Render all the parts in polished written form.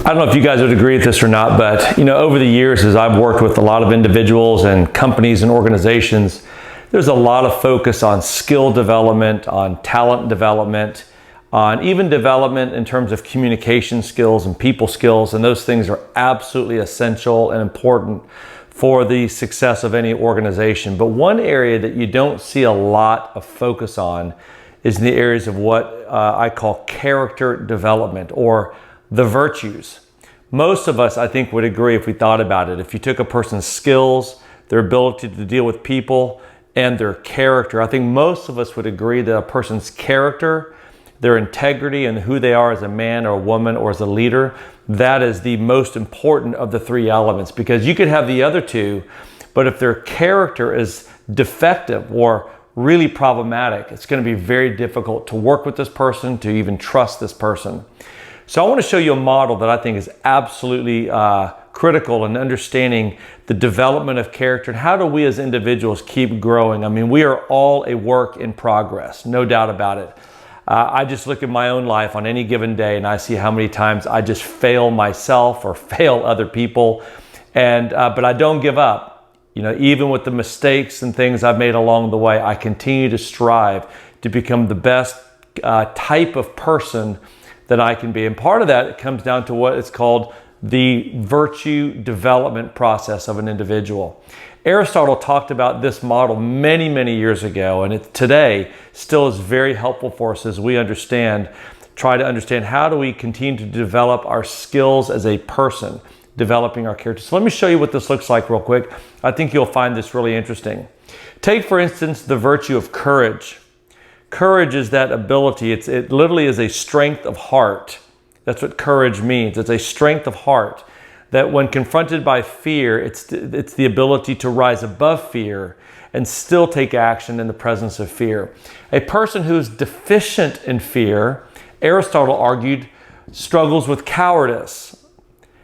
I don't know if you guys would agree with this or not, but over the years, as I've worked with a lot of individuals and companies and organizations, there's a lot of focus on skill development, on talent development, on even development in terms of communication skills and people skills, and those things are absolutely essential and important for the success of any organization. But one area that you don't see a lot of focus on is in the areas of what I call character development, or the virtues. Most of us, I think, would agree if we thought about it. If you took a person's skills, their ability to deal with people, and their character, I think most of us would agree that a person's character, their integrity, and who they are as a man or a woman or as a leader, that is the most important of the three elements. Because you could have the other two, but if their character is defective or really problematic, it's going to be very difficult to work with this person, to even trust this person. So I want to show you a model that I think is absolutely critical in understanding the development of character and how do we as individuals keep growing. I mean, we are all a work in progress, no doubt about it. I just look at my own life on any given day and I see how many times I just fail myself or fail other people, but I don't give up. Even with the mistakes and things I've made along the way, I continue to strive to become the best type of person that I can be. And part of that comes down to what is called the virtue development process of an individual. Aristotle talked about this model many, many years ago, and it today still is very helpful for us as we try to understand how do we continue to develop our skills as a person, developing our character. So let me show you what this looks like real quick. I think you'll find this really interesting. Take, for instance, the virtue of courage. Courage is that ability. It literally is a strength of heart. That's what courage means. It's a strength of heart that when confronted by fear, it's the ability to rise above fear and still take action in the presence of fear. A person who's deficient in fear, Aristotle argued, struggles with cowardice.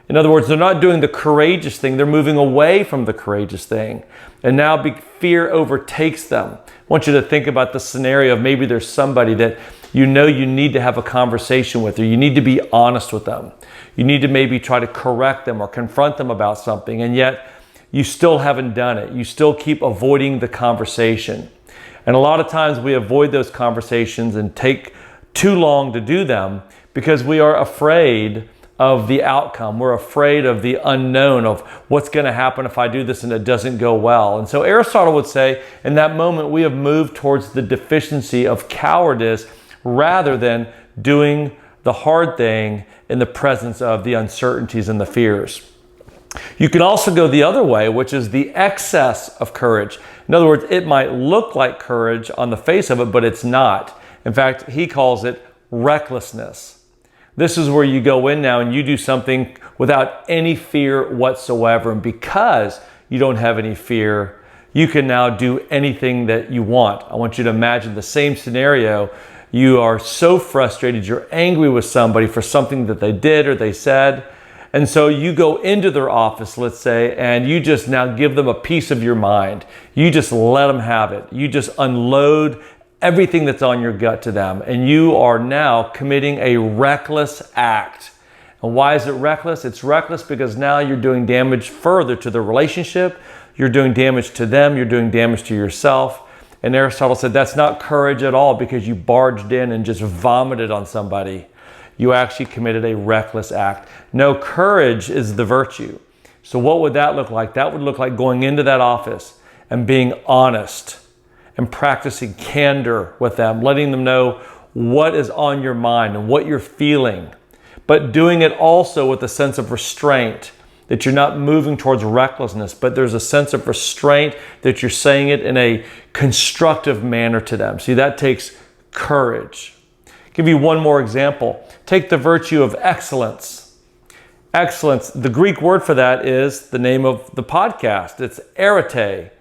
In other words, they're not doing the courageous thing, they're moving away from the courageous thing. And now fear overtakes them. I want you to think about the scenario of maybe there's somebody that you need to have a conversation with, or you need to be honest with them. You need to maybe try to correct them or confront them about something, and yet you still haven't done it. You still keep avoiding the conversation. And a lot of times we avoid those conversations and take too long to do them because we are afraid of the outcome. We're afraid of the unknown, of what's going to happen if I do this and it doesn't go well. And so Aristotle would say, in that moment, we have moved towards the deficiency of cowardice rather than doing the hard thing in the presence of the uncertainties and the fears. You can also go the other way, which is the excess of courage. In other words, it might look like courage on the face of it, but it's not. In fact, he calls it recklessness. This is where you go in now and you do something without any fear whatsoever. And because you don't have any fear, you can now do anything that you want. I want you to imagine the same scenario. You are so frustrated, you're angry with somebody for something that they did or they said. And so you go into their office, let's say, and you just now give them a piece of your mind. You just let them have it. You just unload everything that's on your gut to them. And you are now committing a reckless act. And why is it reckless? It's reckless because now you're doing damage further to the relationship. You're doing damage to them. You're doing damage to yourself. And Aristotle said that's not courage at all because you barged in and just vomited on somebody. You actually committed a reckless act. No, courage is the virtue. So what would that look like? That would look like going into that office and being honest and practicing candor with them, letting them know what is on your mind and what you're feeling, but doing it also with a sense of restraint, that you're not moving towards recklessness, but there's a sense of restraint that you're saying it in a constructive manner to them. See, that takes courage. I'll give you one more example. Take the virtue of excellence. Excellence, the Greek word for that is the name of the podcast. It's arete.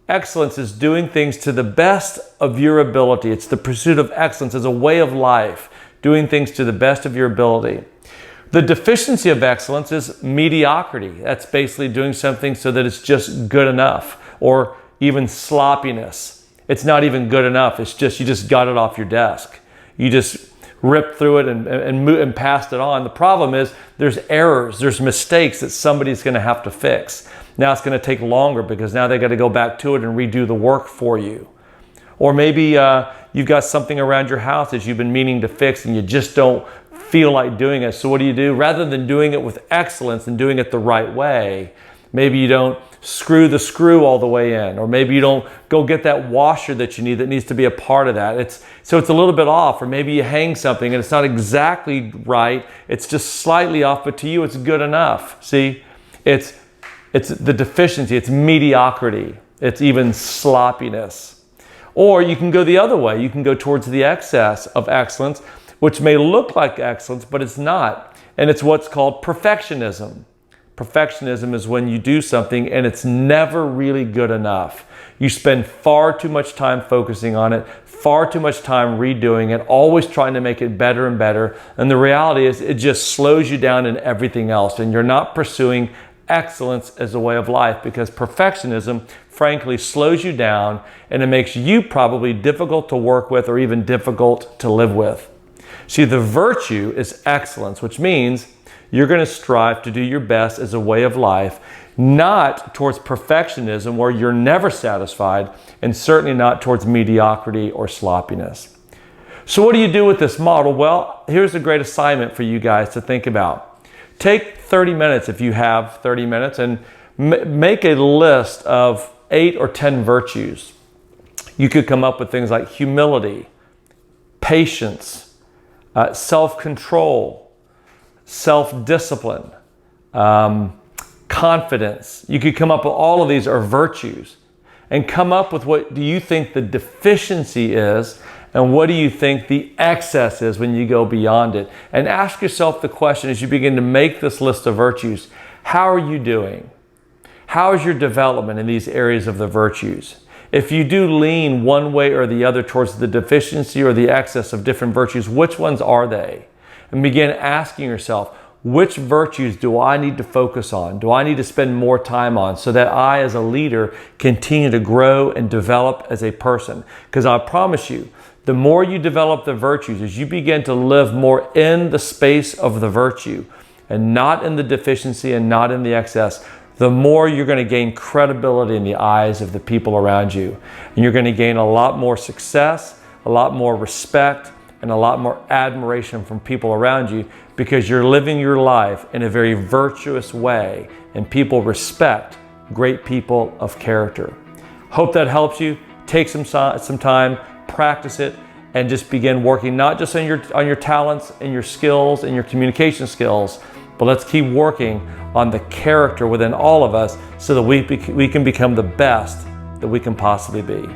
Excellence is doing things to the best of your ability. It's the pursuit of excellence as a way of life, doing things to the best of your ability. The deficiency of excellence is mediocrity. That's basically doing something so that it's just good enough, or even sloppiness. It's not even good enough. It's just, you just got it off your desk. You just ripped through it and passed it on. The problem is there's errors, there's mistakes that somebody's going to have to fix. Now it's going to take longer because now they got to go back to it and redo the work for you. Or maybe you've got something around your house that you've been meaning to fix and you just don't feel like doing it. So what do? Rather than doing it with excellence and doing it the right way, maybe you don't screw the screw all the way in, or maybe you don't go get that washer that you need that needs to be a part of that. So it's a little bit off, or maybe you hang something and it's not exactly right. It's just slightly off, but to you it's good enough. See, it's the deficiency, it's mediocrity, it's even sloppiness. Or you can go the other way. You can go towards the excess of excellence, which may look like excellence, but it's not. And it's what's called perfectionism. Perfectionism is when you do something and it's never really good enough. You spend far too much time focusing on it, far too much time redoing it, always trying to make it better and better. And the reality is it just slows you down in everything else. And you're not pursuing excellence as a way of life, because perfectionism, frankly, slows you down and it makes you probably difficult to work with or even difficult to live with. See, the virtue is excellence, which means you're going to strive to do your best as a way of life, not towards perfectionism where you're never satisfied, and certainly not towards mediocrity or sloppiness. So what do you do with this model? Well, here's a great assignment for you guys to think about. Take 30 minutes if you have 30 minutes and make a list of 8 or 10 virtues. You could come up with things like humility, patience, self-control, self-discipline, confidence. You could come up with all of these are virtues, and come up with what do you think the deficiency is and what do you think the excess is when you go beyond it. And ask yourself the question as you begin to make this list of virtues, how are you doing? How is your development in these areas of the virtues? If you do lean one way or the other towards the deficiency or the excess of different virtues, which ones are they? And begin asking yourself, which virtues do I need to focus on? Do I need to spend more time on so that I as a leader continue to grow and develop as a person? Because I promise you, the more you develop the virtues, as you begin to live more in the space of the virtue and not in the deficiency and not in the excess, the more you're going to gain credibility in the eyes of the people around you. And you're going to gain a lot more success, a lot more respect, and a lot more admiration from people around you, because you're living your life in a very virtuous way and people respect great people of character. Hope that helps you. Take some time, practice it, and just begin working not just on your talents and your skills and your communication skills, but let's keep working on the character within all of us so that we can become the best that we can possibly be.